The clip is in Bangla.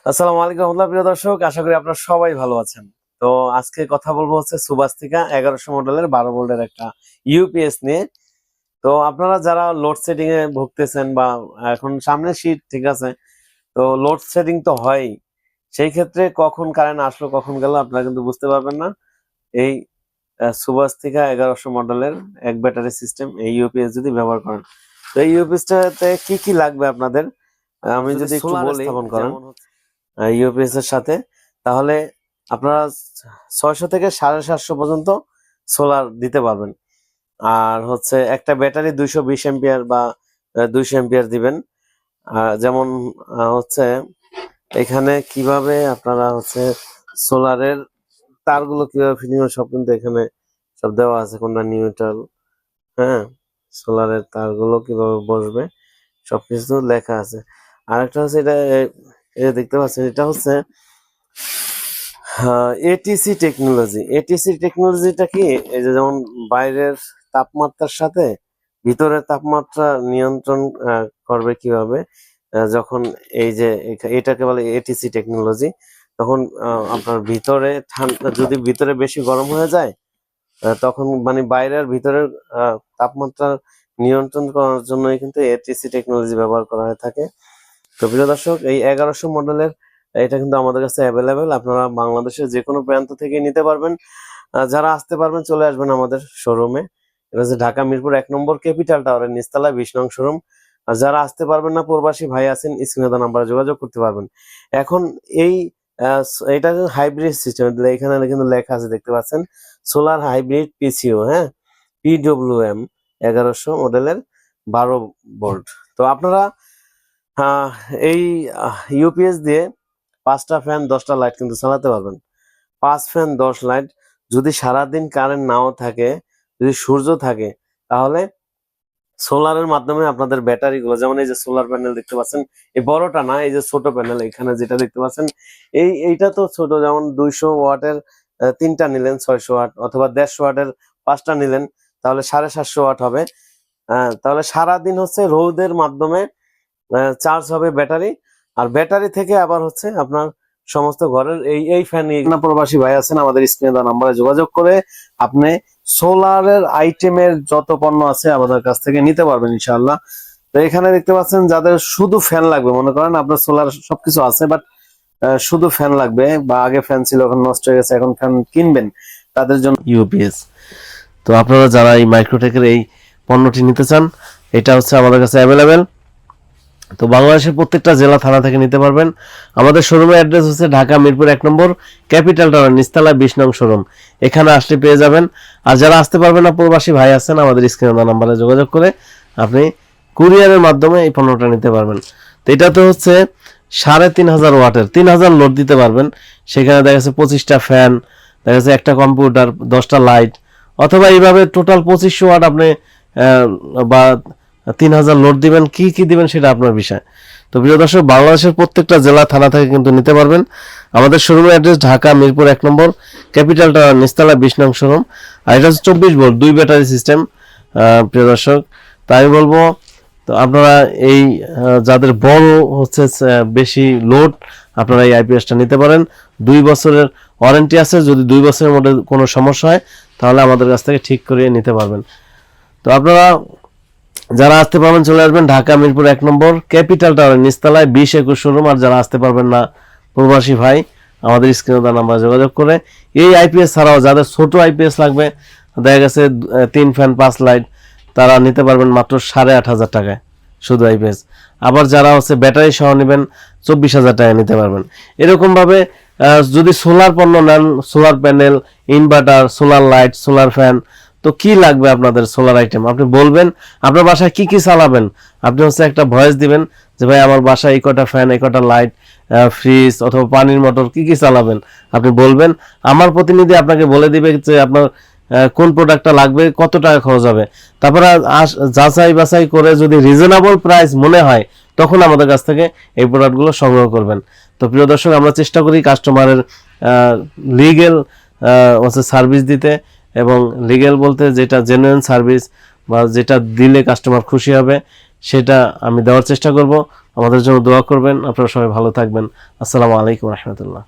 আসসালামু আলাইকুম রহমতুল্লাহ। প্রিয় দর্শক, আশা করি আপনারা সবাই ভালো আছেন। তো আজকে কথা বলবো হচ্ছে সুবাস্তিকা 1100 মডেলের 12 ভোল্টের একটা ইউপিএস নিয়ে। তো আপনারা যারা লোডশেডিং এ ভুগতেছেন বা এখন সামনে শীত, ঠিক আছে, তো লোডশেডিং তো হয়ই। সেই ক্ষেত্রে কখন কারেন্ট আসলো কখন গেল আপনারা কিন্তু বুঝতে পারবেন না। এই সুবাস্তিকা 1100 মডেলের এক ব্যাটারি সিস্টেম এই ইউপিএস যদি ব্যবহার করেন, তো এই ইউপিএসটাতে কি কি লাগবে আপনাদের আমি যদি একটু বলি। স্থাপন করেন ইউপিএস এর সাথে, তাহলে আপনারা 600 থেকে 750 পর্যন্ত সোলার দিতে পারবেন। আর হচ্ছে একটা ব্যাটারি 220 এম্পিয়ার বা 200 এম্পিয়ার দিবেন। যেমন হচ্ছে এখানে কিভাবে আপনারা হচ্ছে সোলারের তারগুলো কিভাবে ফিটিং সব কিন্তু এখানে সব দেওয়া আছে, কোনটা নিউট্রাল, হ্যাঁ, সোলারের তারগুলো কিভাবে বসবে সবকিছু লেখা আছে। আরেকটা হচ্ছে এটা দেখতে পাচ্ছেন, এটা হচ্ছে এটিসি টেকনোলজি। এটিসি টেকনোলজিটা কি, এই যে যেমন বাইরের তাপমাত্রার সাথে ভিতরের তাপমাত্রা নিয়ন্ত্রণ করবে কিভাবে, যখন এই যে এটাকে বলে এটিসি টেকনোলজি, তখন আপনার ভিতরে ঠান্ডা, যদি ভিতরে বেশি গরম হয়ে যায় তখন মানে বাইরের ভিতরের তাপমাত্রা নিয়ন্ত্রণ করার জন্যই কিন্তু এটিসি টেকনোলজি ব্যবহার করা হয়ে থাকে। তো প্রিয় দর্শক, এই 1100 মডেলের এটা কিন্তু আমাদের কাছে অ্যাভেলেবেল। আপনারা বাংলাদেশের যে কোনো প্রান্ত থেকে নিতে পারবেন। যারা আসতে পারবেন চলে আসবেন আমাদের শোরুমে। এটা হচ্ছে ঢাকা মিরপুর 1 নম্বর ক্যাপিটাল টাওয়ারের নিচতলায় 20 নং শোরুম। আর যারা আসতে পারবেন না, প্রবাসী ভাই আছেন, স্ক্রিনে দেওয়া নাম্বারে যোগাযোগ করতে পারবেন। এখন এই এটা হাইব্রিড সিস্টেম, এখানে কিন্তু লেখা আছে, দেখতে পাচ্ছেন, সোলার হাইব্রিড পিসিও, হ্যাঁ, পিডব্লিউএম 1100 মডেলের 12 ভোল্ট। তো আপনারা আহ, এই ইউপিএস দিয়ে 5টা ফ্যান 10টা লাইট কিন্তু চালাতে পারবেন। 5 ফ্যান 10 লাইট। যদি সারাদিন কারেন্ট নাও থাকে, যদি সূর্য থাকে, তাহলে সোলারের মাধ্যমে আপনাদের ব্যাটারি গুলো, যেমন এই যে সোলার প্যানেল দেখতে পাচ্ছেন, এই বড়টা না, এই যে ছোট প্যানেল এখানে যেটা দেখতে পাচ্ছেন, এইটা তো ছোট, যেমন 200 ওয়াটের 3টা নিলেন 600 ওয়াট, অথবা 150 ওয়াটের 5টা নিলেন, তাহলে 750 ওয়াট হবে। তাহলে সারাদিন হচ্ছে রোদের মাধ্যমে চার্জ হবে ব্যাটারি। আর ব্যাটারি থেকে আবার হচ্ছে আপনার সমস্ত ঘরের এই এই ফ্যান। প্রবাসী ভাই আছেন, আমাদের স্ক্রিনে দেওয়া নাম্বারে যোগাযোগ করে আপনি সোলারের আইটেমের যত পণ্য আছে আমাদের কাছ থেকে নিতে পারবেন ইনশাআল্লাহ। তো এখানে দেখতে পাচ্ছেন, যাদের শুধু ফ্যান লাগবে, মনে করেন আপনার সোলার সবকিছু আছে বাট শুধু ফ্যান লাগবে, বা আগে ফ্যান ছিল এখন নষ্ট হয়ে গেছে, এখন ফ্যান কিনবেন, তাদের জন্য ইউপিএস। তো আপনারা যারা এই মাইক্রোটেকের এই পণ্যটি নিতে চান, এটা হচ্ছে আমাদের কাছে অ্যাভেলেবেল। তো বাংলাদেশের প্রত্যেকটা জেলা থানা থেকে নিতে পারবেন। আমাদের শোরুমের অ্যাড্রেস হচ্ছে ঢাকা মিরপুর 1 নম্বর ক্যাপিটাল টাওয়ার নিচতলা 20 নং শোরুম। এখানে আসলে পেয়ে যাবেন। আর যারা আসতে পারবেন না, প্রবাসী ভাই আছেন, আমাদের স্ক্রিনে দেওয়া নাম্বারে যোগাযোগ করে আপনি কুরিয়ারের মাধ্যমে এই পণ্যটা নিতে পারবেন। তো এটা তো হচ্ছে 3500 ওয়াটের 3000 লোড দিতে পারবেন। সেখানে দেখা যাচ্ছে 25টা ফ্যান, দেখা যাচ্ছে একটা কম্পিউটার, 10টা লাইট, অথবা এইভাবে টোটাল 2500 ওয়াট আপনি বা 3000 লোড দিবেন, কি কি দিবেন সেটা আপনার বিষয়। তো প্রিয় দর্শক, বাংলাদেশের প্রত্যেকটা জেলা থানা থেকে কিন্তু নিতে পারবেন। আমাদের শোরুমের অ্যাড্রেস ঢাকা মিরপুর 1 নম্বর ক্যাপিটাল টাওয়ার নিচতলা 20 নং শোরুম। আর এটা হচ্ছে 24 ভোল্ট 2 ব্যাটারি সিস্টেম। প্রিয় দর্শক, তাই বলবো, তো আপনারা এই যাদের বড় হচ্ছে বেশি লোড, আপনারা এই আইপিএসটা নিতে পারেন। 2 বছরের ওয়ারেন্টি আছে। যদি 2 বছরের মধ্যে কোনো সমস্যা হয়, তাহলে আমাদের কাছ থেকে ঠিক করিয়ে নিতে পারবেন। তো আপনারা যারা আসতে পারবেন চলে আসবেন ঢাকা মিরপুর 1 নম্বর ক্যাপিটাল টাওয়ারের নিচতলায় 20-21 শোরুম। আর যারা আসতে পারবেন না, প্রবাসী ভাই, আমাদের স্ক্রিনে দেওয়া নাম্বারে যোগাযোগ করে এই আইপিএস ছাড়াও যাদের ছোট আইপিএস লাগবে, দেখা গেছে 3 ফ্যান 5 লাইট, তারা নিতে পারবেন মাত্র 8500 টাকায় শুধু আইপিএস। আবার যারা হচ্ছে ব্যাটারি সহ নেবেন 24000 টাকায় নিতে পারবেন। এরকমভাবে যদি সোলার পণ্য নেন, solar panel, inverter, solar light, solar fan, তো কি লাগবে আপনাদের সোলার আইটেম আপনি বলবেন। আপনার বাসায় কি কি চালাবেন, আপনি হচ্ছে একটা ভয়েস দিবেন যে ভাই আমার বাসায় এই কটা ফ্যান, এই কটা লাইট, ফ্রিজ অথবা পানির মোটর কি কি চালাবেন আপনি বলবেন। আমার প্রতিনিধি আপনাকে বলে দিবে যে আপনার কোন প্রোডাক্টটা লাগবে, কত টাকা খরচ হবে। তারপরে যাচাই বাছাই করে যদি রিজনেবল প্রাইস মনে হয়, তখন আমাদের কাছ থেকে এই প্রোডাক্টগুলো সংগ্রহ করবেন। তো প্রিয় দর্শক, আমরা চেষ্টা করি কাস্টমারের লিগেল হচ্ছে সার্ভিস দিতে, এবং লিগ্যাল বলতে যেটা জেনুইন সার্ভিস বা যেটা দিলে কাস্টমার খুশি হবে, সেটা আমি দেওয়ার চেষ্টা করব। আমাদের জন্য দোয়া করবেন। আপনারা সবাই ভালো থাকবেন। আসসালামু আলাইকুম রহমতুল্লাহ।